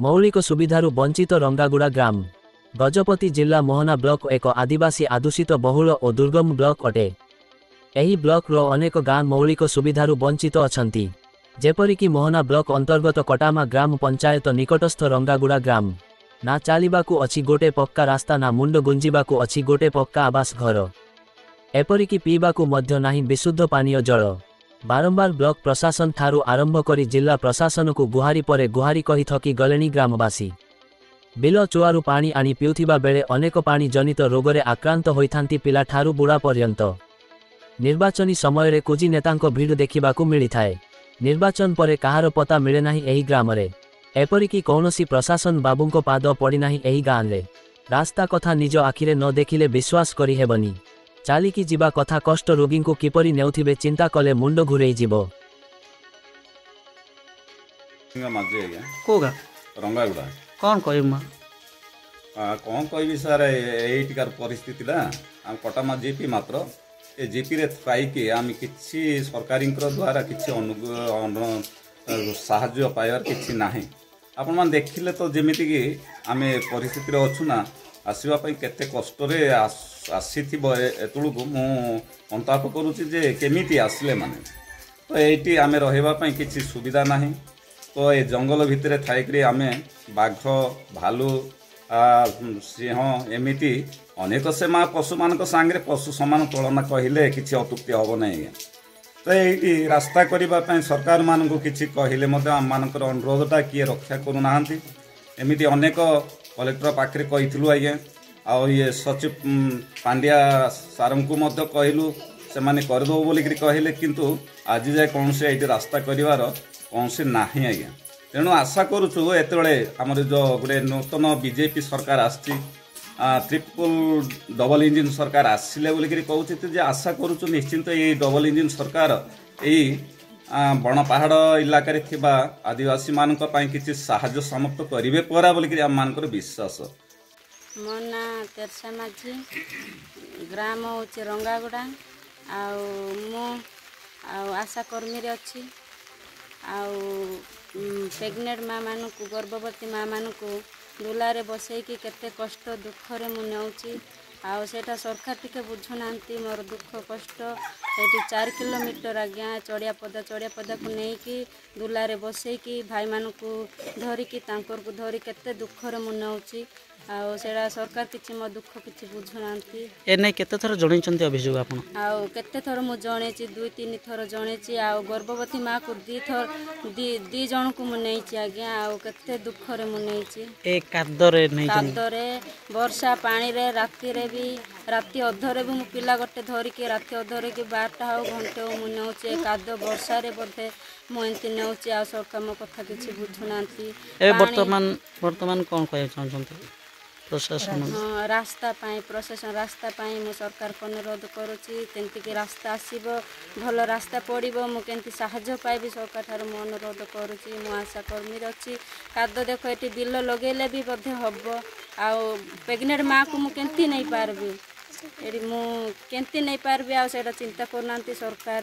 मौलिक सुविधारू वंचित रंगागुड़ा ग्राम गजपति जिला मोहना ब्लॉक एक आदिवासी आदूषित बहुल और दुर्गम ब्लॉक अटे। एही ब्लॉक रो अनेक गाँ मौलिक सुविधारू वंचित अछंती, जेपरिकी मोहना ब्लॉक अंतर्गत कटामा ग्राम पंचायत निकटस्थ रंगागुड़ा ग्राम। ना चालिबाकू अछि गोटे पक्का रास्ता, ना मुंड गुंजिबाकू अछि गोटे पक्का आवास घर, एपरिकी पीबाकू मध्य नाही विशुद्ध पानीय जल। बारंबार ब्लॉक प्रशासन ठारू आरंभ करी जिला प्रशासन को गुहारी परे गुहारी कही थकी गलेनी ग्रामवासी। बिल चुआरू पानी आनी पिउथिबा बेले अनेक पानी जनित रोगरे आक्रांत होइथांती पिला ठारू बुढ़ा पर्यंत। निर्वाचनी समय रे कुजी नेतांको भीड़ देखिबाकू मिलिथाए। निर्वाचन परे कहार पता मिले नाही एही ग्रामरे, एपरिकी कौनसी प्रशासन बाबूंको पाद पड़ी नाही एही गाँरे। रास्ता कथा निज आखिरे न देखिले विश्वास करी हेबनी। चालिकी जीवा कथा कष्ट रोगी को किपरि नेउथिबे चिंता कले मुंड घुरे जीवो। कोगा रंगागुड़ा कौन कहमा कौन कह सार एटिकार परिस्थिति ना आम कटामा जीपी मात्र ए जीपी रे थी आम किसी सरकारी द्वारा किसी साहाय्य पाइबार किसी ना। आपण मैंने देखिले तो जमीती कि आम परिस्थिति अच्छु ना आसवाई केते कष्ट आसी एतुक मु अंताप करुच्ची जे केमिति आसिले माने तो ये आम रही किसी सुविधा ना। तो ये जंगल भितर थी आम बाघ भालू सिंह एमती अनेक से पशु मान सांगे पशु समान तुलना कहले किसी अतुक्ति हम ना। तो ये रास्ता करने सरकार मान किसी कहले आम मानकर अनुरोधटा किए रक्षा करूना। एमती अनेक कलेक्टर पाखे कहीलु आज्ञा आ ये सचिव पांड्या सार को कहलु से मैंने करदे बोलिक कहले किंतु आज जाए कौन से ये रास्ता कर कौन से ना आज्ञा। तेणु आशा करुचु एतबे आमर जो गोटे नूतन बीजेपी सरकार आसी ट्रिपल डबल इंजिन सरकार आसिले बोलिक कहते आशा करुचु निश्चिंत ये डबल इंजिन सरकार यही बण पहाड़ इलाकार थिबा आदिवासी मान किसी साहाय्य समाप्त करेंगे परा बोलिक आम मान विश्वास। मो ना तेरसा माझी ग्राम हूँ रंगागुड़ा आशा कर्मी अच्छी प्रेग्नेंट माँ मानू गर्भवती माँ मानू दुलारे बसैकी केते कष्ट दुखरे मु नेउची सेटा सरकार टिके बुझुना मोर दुख कष्ट ये 4 किलोमीटर आज्ञा चढ़िया पदा को लेकिन दुलारे बसैकी भाई मानू धरिकी तांकर को धरी केते दुखरे मु नेउची सेटा सरकार किसी मो दुख किसी बुझुना। एने केते थर जणैचंती अभियोग आपण केते थर मु जणैची 2-3 थर जणैची गर्भवती माँ को दी जन को मु नेइची आज्ञा केते दुखरे मु नेइची ए कादरे नै कादरे वर्षा पानी रे राती रे भी राती अधरे भी मु पिला गोटे धरिकी राती अधरे कि 12टा हो घंटे हो मु नेउची काद वर्षा रे बधे मु एंती नेउची सरकार मो कथा किसी बुझुना। ए वर्तमान कोन कहै चाहछंती प्रशासन? हाँ रास्ता पाई प्रशासन रास्ता पाई मु सरकार को अनुरोध करुच्ची केमती रास्ता आसब भल रास्ता पड़ो मुझे साहाय्य पाइबी सरकार ठार मु अनुरोध करुच्ची। मु आशा कर्मी अच्छी काद देख ये बिल लगेले भी बोधे हम प्रेग्नेंट माँ को मुझे नहीं पार्बी ये मुझे नहीं पार्बी आ चिंता करना सरकार।